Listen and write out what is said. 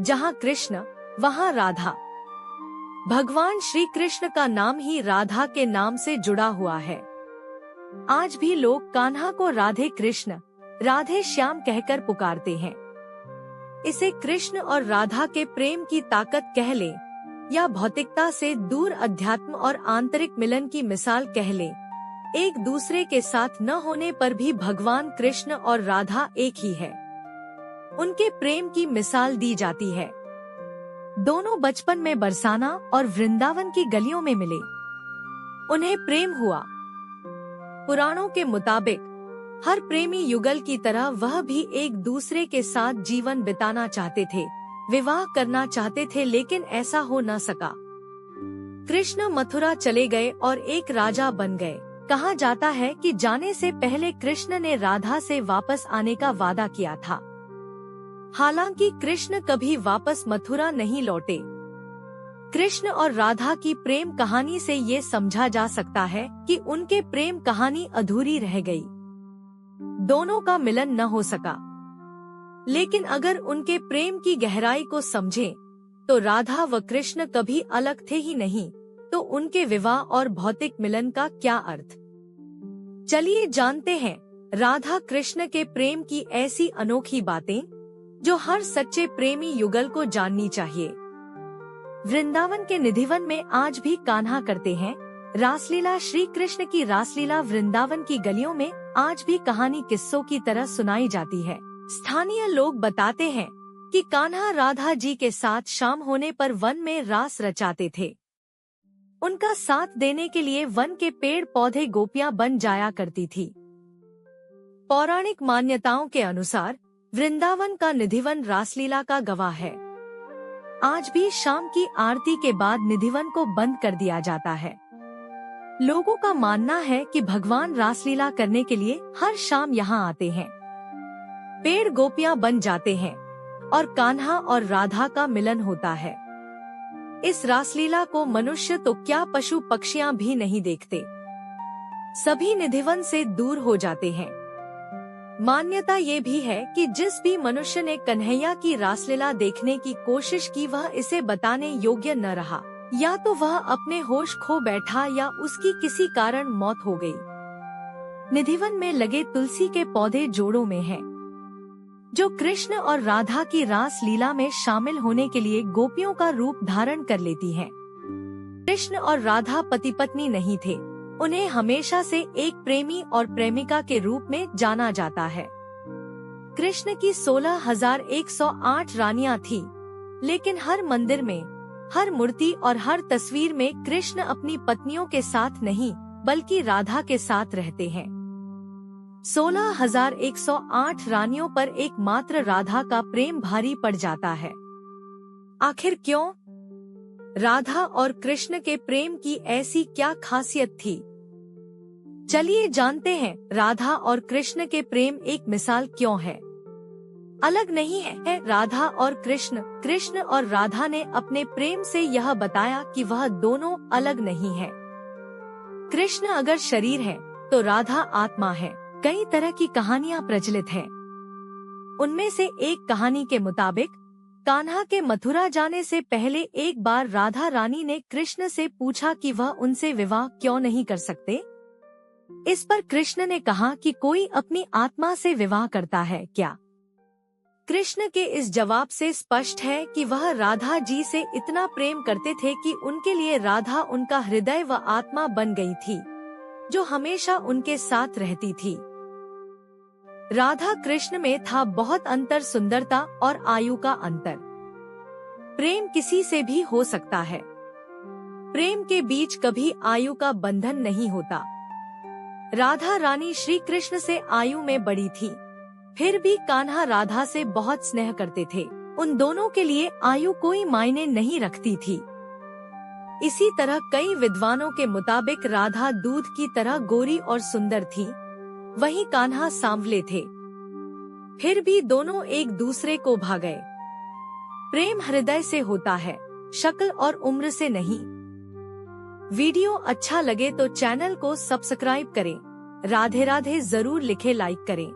जहाँ कृष्ण वहाँ राधा। भगवान श्री कृष्ण का नाम ही राधा के नाम से जुड़ा हुआ है। आज भी लोग कान्हा को राधे कृष्ण, राधे श्याम कहकर पुकारते हैं। इसे कृष्ण और राधा के प्रेम की ताकत कह ले या भौतिकता से दूर अध्यात्म और आंतरिक मिलन की मिसाल कह ले, एक दूसरे के साथ न होने पर भी भगवान कृष्ण और राधा एक ही है। उनके प्रेम की मिसाल दी जाती है। दोनों बचपन में बरसाना और वृंदावन की गलियों में मिले। उन्हें प्रेम हुआ। पुराणों के मुताबिक हर प्रेमी युगल की तरह वह भी एक दूसरे के साथ जीवन बिताना चाहते थे, विवाह करना चाहते थे, लेकिन ऐसा हो न सका। कृष्ण मथुरा चले गए और एक राजा बन गए। कहा जाता है कि जाने से पहले कृष्ण ने राधा से वापस आने का वादा किया था। हालांकि कृष्ण कभी वापस मथुरा नहीं लौटे। कृष्ण और राधा की प्रेम कहानी से ये समझा जा सकता है कि उनके प्रेम कहानी अधूरी रह गई। दोनों का मिलन न हो सका। लेकिन अगर उनके प्रेम की गहराई को समझें, तो राधा व कृष्ण कभी अलग थे ही नहीं, तो उनके विवाह और भौतिक मिलन का क्या अर्थ। चलिए जानते हैं राधा कृष्ण के प्रेम की ऐसी अनोखी बातें जो हर सच्चे प्रेमी युगल को जाननी चाहिए। वृंदावन के निधिवन में आज भी कान्हा करते हैं रासलीला। श्री कृष्ण की रासलीला वृंदावन की गलियों में आज भी कहानी किस्सों की तरह सुनाई जाती है। स्थानीय लोग बताते हैं कि कान्हा राधा जी के साथ शाम होने पर वन में रास रचाते थे। उनका साथ देने के लिए वन के पेड़ पौधे गोपियां बन जाया करती थी। पौराणिक मान्यताओं के अनुसार वृंदावन का निधिवन रासलीला का गवाह है। आज भी शाम की आरती के बाद निधिवन को बंद कर दिया जाता है। लोगों का मानना है कि भगवान रासलीला करने के लिए हर शाम यहाँ आते हैं। पेड़ गोपियां बन जाते हैं और कान्हा और राधा का मिलन होता है। इस रासलीला को मनुष्य तो क्या पशु पक्षियां भी नहीं देखते। सभी निधिवन से दूर हो जाते हैं। मान्यता ये भी है कि जिस भी मनुष्य ने कन्हैया की रासलीला देखने की कोशिश की वह इसे बताने योग्य न रहा। या तो वह अपने होश खो बैठा या उसकी किसी कारण मौत हो गई। निधिवन में लगे तुलसी के पौधे जोड़ों में हैं, जो कृष्ण और राधा की रास लीला में शामिल होने के लिए गोपियों का रूप धारण कर लेती हैं। कृष्ण और राधा पति पत्नी नहीं थे। उन्हें हमेशा से एक प्रेमी और प्रेमिका के रूप में जाना जाता है। कृष्ण की 16,108 रानियां थी, लेकिन हर मंदिर में, हर मूर्ति और हर तस्वीर में कृष्ण अपनी पत्नियों के साथ नहीं बल्कि राधा के साथ रहते हैं। 16,108 रानियों पर एकमात्र राधा का प्रेम भारी पड़ जाता है। आखिर क्यों? राधा और कृष्ण के प्रेम की ऐसी क्या खासियत थी? चलिए जानते हैं राधा और कृष्ण के प्रेम एक मिसाल क्यों है, अलग नहीं है। राधा और कृष्ण और राधा ने अपने प्रेम से यह बताया कि वह दोनों अलग नहीं है। कृष्ण अगर शरीर है तो राधा आत्मा है। कई तरह की कहानियां प्रचलित हैं। उनमें से एक कहानी के मुताबिक कान्हा के मथुरा जाने से पहले एक बार राधा रानी ने कृष्ण से पूछा कि वह उनसे विवाह क्यों नहीं कर सकते। इस पर कृष्ण ने कहा कि कोई अपनी आत्मा से विवाह करता है क्या? कृष्ण के इस जवाब से स्पष्ट है कि वह राधा जी से इतना प्रेम करते थे कि उनके लिए राधा उनका हृदय व आत्मा बन गई थी, जो हमेशा उनके साथ रहती थी। राधा कृष्ण में था बहुत अंतर, सुंदरता और आयु का अंतर। प्रेम किसी से भी हो सकता है। प्रेम के बीच कभी आयु का बंधन नहीं होता। राधा रानी श्री कृष्ण से आयु में बड़ी थी, फिर भी कान्हा राधा से बहुत स्नेह करते थे। उन दोनों के लिए आयु कोई मायने नहीं रखती थी। इसी तरह कई विद्वानों के मुताबिक राधा दूध की तरह गोरी और सुंदर थी, वहीं कान्हा सांवले थे। फिर भी दोनों एक दूसरे को भा गए। प्रेम हृदय से होता है, शक्ल और उम्र से नहीं। वीडियो अच्छा लगे तो चैनल को सब्सक्राइब करें। राधे राधे जरूर लिखे, लाइक करें।